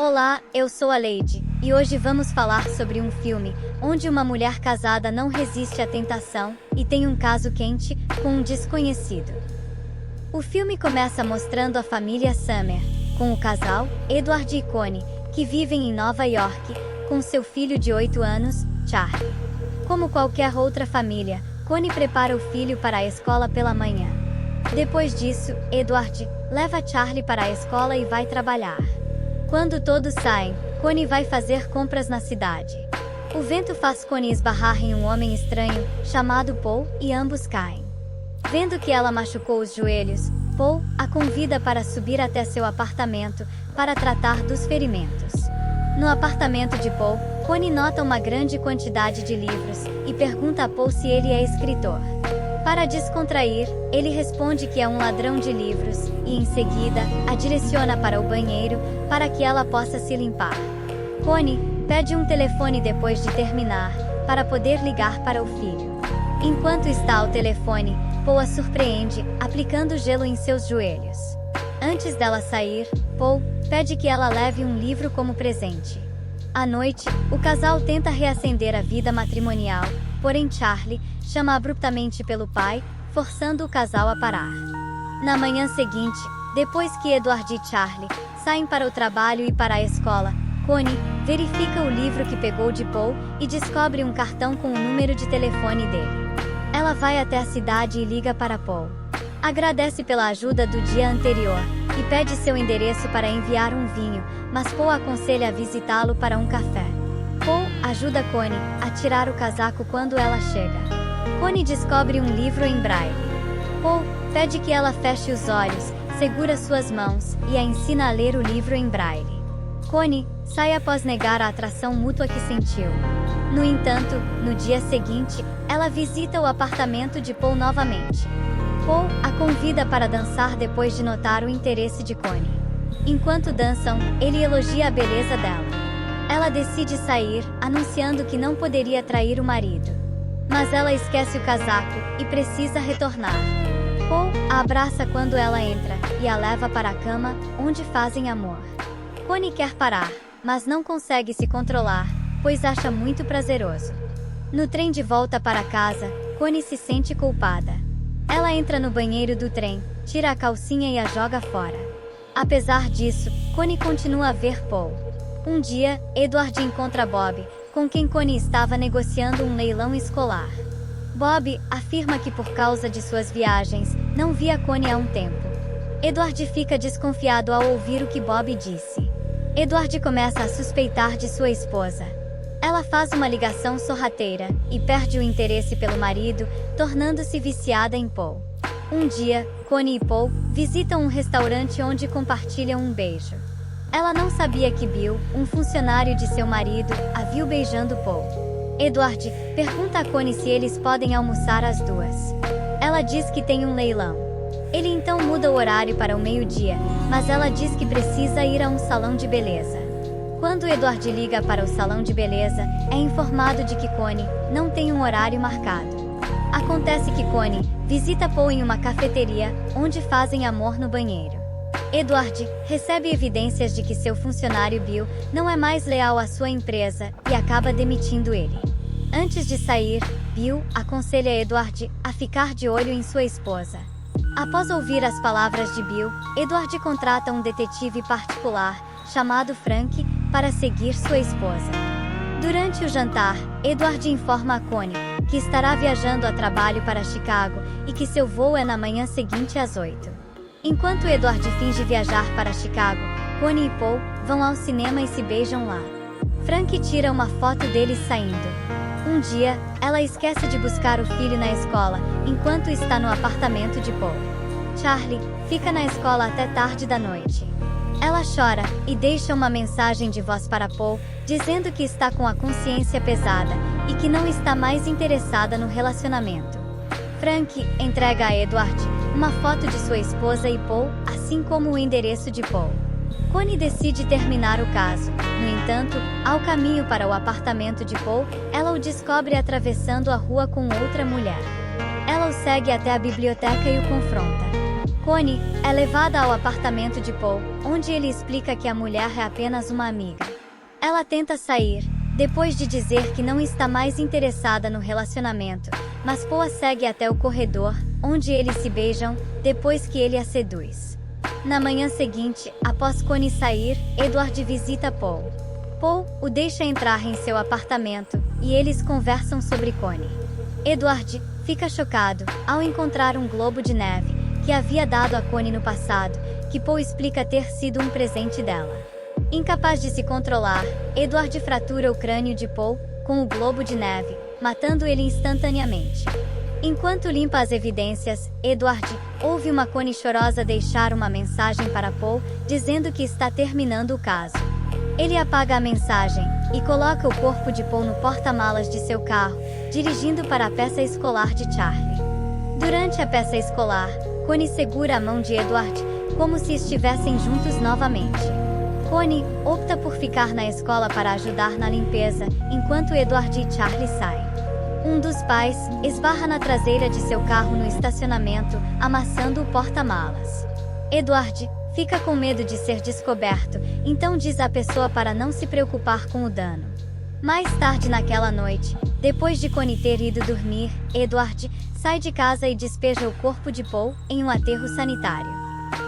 Olá, eu sou a Lady, e hoje vamos falar sobre um filme onde uma mulher casada não resiste à tentação e tem um caso quente com um desconhecido. O filme começa mostrando a família Summer, com o casal, Edward e Connie, que vivem em Nova York, com seu filho de 8 anos, Charlie. Como qualquer outra família, Connie prepara o filho para a escola pela manhã. Depois disso, Edward leva Charlie para a escola e vai trabalhar. Quando todos saem, Connie vai fazer compras na cidade. O vento faz Connie esbarrar em um homem estranho, chamado Paul, e ambos caem. Vendo que ela machucou os joelhos, Paul a convida para subir até seu apartamento para tratar dos ferimentos. No apartamento de Paul, Connie nota uma grande quantidade de livros e pergunta a Paul se ele é escritor. Para descontrair, ele responde que é um ladrão de livros e, em seguida, a direciona para o banheiro para que ela possa se limpar. Connie pede um telefone depois de terminar, para poder ligar para o filho. Enquanto está ao telefone, Paul a surpreende, aplicando gelo em seus joelhos. Antes dela sair, Paul pede que ela leve um livro como presente. À noite, o casal tenta reacender a vida matrimonial, porém Charlie chama abruptamente pelo pai, forçando o casal a parar. Na manhã seguinte, depois que Edward e Charlie saem para o trabalho e para a escola, Connie verifica o livro que pegou de Paul e descobre um cartão com o número de telefone dele. Ela vai até a cidade e liga para Paul. Agradece pela ajuda do dia anterior e pede seu endereço para enviar um vinho, mas Paul aconselha a visitá-lo para um café. Paul ajuda Connie a tirar o casaco quando ela chega. Connie descobre um livro em braille. Paul pede que ela feche os olhos, segura suas mãos e a ensina a ler o livro em braille. Connie sai após negar a atração mútua que sentiu. No entanto, no dia seguinte, ela visita o apartamento de Paul novamente. Paul a convida para dançar depois de notar o interesse de Connie. Enquanto dançam, ele elogia a beleza dela. Ela decide sair, anunciando que não poderia trair o marido. Mas ela esquece o casaco e precisa retornar. Paul a abraça quando ela entra e a leva para a cama, onde fazem amor. Connie quer parar, mas não consegue se controlar, pois acha muito prazeroso. No trem de volta para casa, Connie se sente culpada. Ela entra no banheiro do trem, tira a calcinha e a joga fora. Apesar disso, Connie continua a ver Paul. Um dia, Edward encontra Bob, com quem Connie estava negociando um leilão escolar. Bob afirma que por causa de suas viagens, não via Connie há um tempo. Edward fica desconfiado ao ouvir o que Bob disse. Edward começa a suspeitar de sua esposa. Ela faz uma ligação sorrateira e perde o interesse pelo marido, tornando-se viciada em Paul. Um dia, Connie e Paul visitam um restaurante onde compartilham um beijo. Ela não sabia que Bill, um funcionário de seu marido, a viu beijando Paul. Edward pergunta a Connie se eles podem almoçar às duas. Ela diz que tem um leilão. Ele então muda o horário para o meio-dia, mas ela diz que precisa ir a um salão de beleza. Quando Edward liga para o salão de beleza, é informado de que Connie não tem um horário marcado. Acontece que Connie visita Paul em uma cafeteria, onde fazem amor no banheiro. Edward recebe evidências de que seu funcionário Bill não é mais leal à sua empresa e acaba demitindo ele. Antes de sair, Bill aconselha Edward a ficar de olho em sua esposa. Após ouvir as palavras de Bill, Edward contrata um detetive particular, chamado Frank, para seguir sua esposa. Durante o jantar, Edward informa a Connie que estará viajando a trabalho para Chicago e que seu voo é na manhã seguinte às 8. Enquanto Edward finge viajar para Chicago, Connie e Paul vão ao cinema e se beijam lá. Frank tira uma foto deles saindo. Um dia, ela esquece de buscar o filho na escola, enquanto está no apartamento de Paul. Charlie fica na escola até tarde da noite. Ela chora e deixa uma mensagem de voz para Paul, dizendo que está com a consciência pesada e que não está mais interessada no relacionamento. Frank entrega a Edward uma foto de sua esposa e Paul, assim como o endereço de Paul. Connie decide terminar o caso. No entanto, ao caminho para o apartamento de Paul, ela o descobre atravessando a rua com outra mulher. Ela o segue até a biblioteca e o confronta. Connie é levada ao apartamento de Paul, onde ele explica que a mulher é apenas uma amiga. Ela tenta sair, depois de dizer que não está mais interessada no relacionamento, mas Paul a segue até o corredor, onde eles se beijam, depois que ele a seduz. Na manhã seguinte, após Connie sair, Edward visita Paul. Paul o deixa entrar em seu apartamento, e eles conversam sobre Connie. Edward fica chocado ao encontrar um globo de neve, que havia dado a Connie no passado, que Paul explica ter sido um presente dela. Incapaz de se controlar, Edward fratura o crânio de Paul com o globo de neve, matando ele instantaneamente. Enquanto limpa as evidências, Edward ouve uma Connie chorosa deixar uma mensagem para Paul, dizendo que está terminando o caso. Ele apaga a mensagem e coloca o corpo de Paul no porta-malas de seu carro, dirigindo para a peça escolar de Charlie. Durante a peça escolar, Connie segura a mão de Edward, como se estivessem juntos novamente. Connie opta por ficar na escola para ajudar na limpeza, enquanto Edward e Charlie saem. Um dos pais esbarra na traseira de seu carro no estacionamento, amassando o porta-malas. Edward fica com medo de ser descoberto, então diz à pessoa para não se preocupar com o dano. Mais tarde naquela noite, depois de Connie ter ido dormir, Edward sai de casa e despeja o corpo de Paul em um aterro sanitário.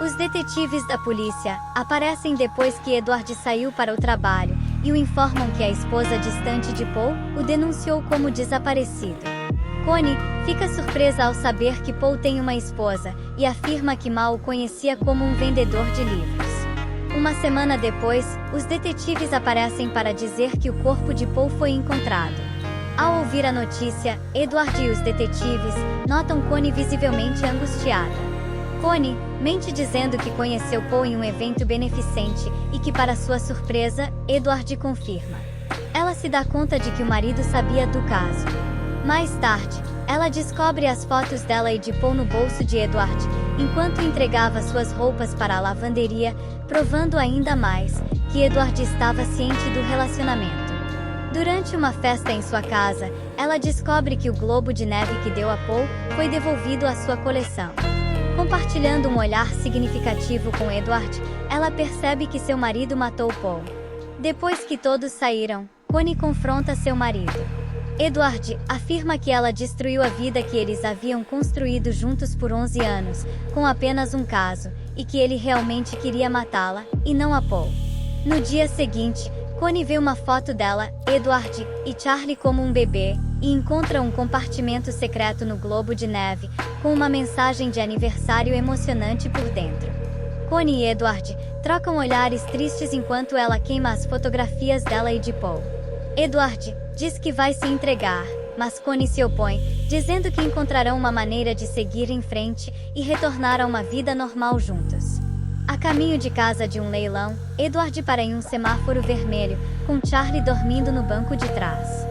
Os detetives da polícia aparecem depois que Edward saiu para o trabalho e o informam que a esposa distante de Paul o denunciou como desaparecido. Connie fica surpresa ao saber que Paul tem uma esposa e afirma que mal o conhecia como um vendedor de livros. Uma semana depois, os detetives aparecem para dizer que o corpo de Paul foi encontrado. Ao ouvir a notícia, Edward e os detetives notam Connie visivelmente angustiada. Connie mente dizendo que conheceu Paul em um evento beneficente e que, para sua surpresa, Edward confirma. Ela se dá conta de que o marido sabia do caso. Mais tarde, ela descobre as fotos dela e de Paul no bolso de Edward, enquanto entregava suas roupas para a lavanderia, provando ainda mais que Edward estava ciente do relacionamento. Durante uma festa em sua casa, ela descobre que o globo de neve que deu a Paul foi devolvido à sua coleção. Compartilhando um olhar significativo com Edward, ela percebe que seu marido matou Paul. Depois que todos saíram, Connie confronta seu marido. Edward afirma que ela destruiu a vida que eles haviam construído juntos por 11 anos, com apenas um caso, e que ele realmente queria matá-la, e não a Paul. No dia seguinte, Connie vê uma foto dela, Edward e Charlie como um bebê, e encontra um compartimento secreto no globo de neve, com uma mensagem de aniversário emocionante por dentro. Connie e Edward trocam olhares tristes enquanto ela queima as fotografias dela e de Paul. Edward diz que vai se entregar, mas Connie se opõe, dizendo que encontrarão uma maneira de seguir em frente e retornar a uma vida normal juntos. A caminho de casa de um leilão, Edward para em um semáforo vermelho, com Charlie dormindo no banco de trás.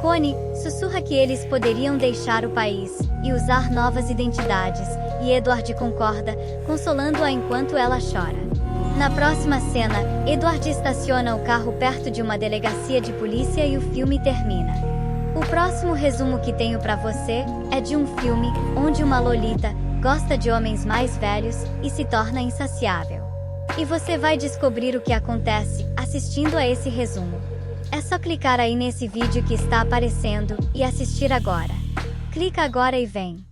Connie sussurra que eles poderiam deixar o país e usar novas identidades, e Edward concorda, consolando-a enquanto ela chora. Na próxima cena, Edward estaciona o carro perto de uma delegacia de polícia e o filme termina. O próximo resumo que tenho para você é de um filme onde uma lolita gosta de homens mais velhos e se torna insaciável. E você vai descobrir o que acontece assistindo a esse resumo. É só clicar aí nesse vídeo que está aparecendo e assistir agora. Clica agora e vem.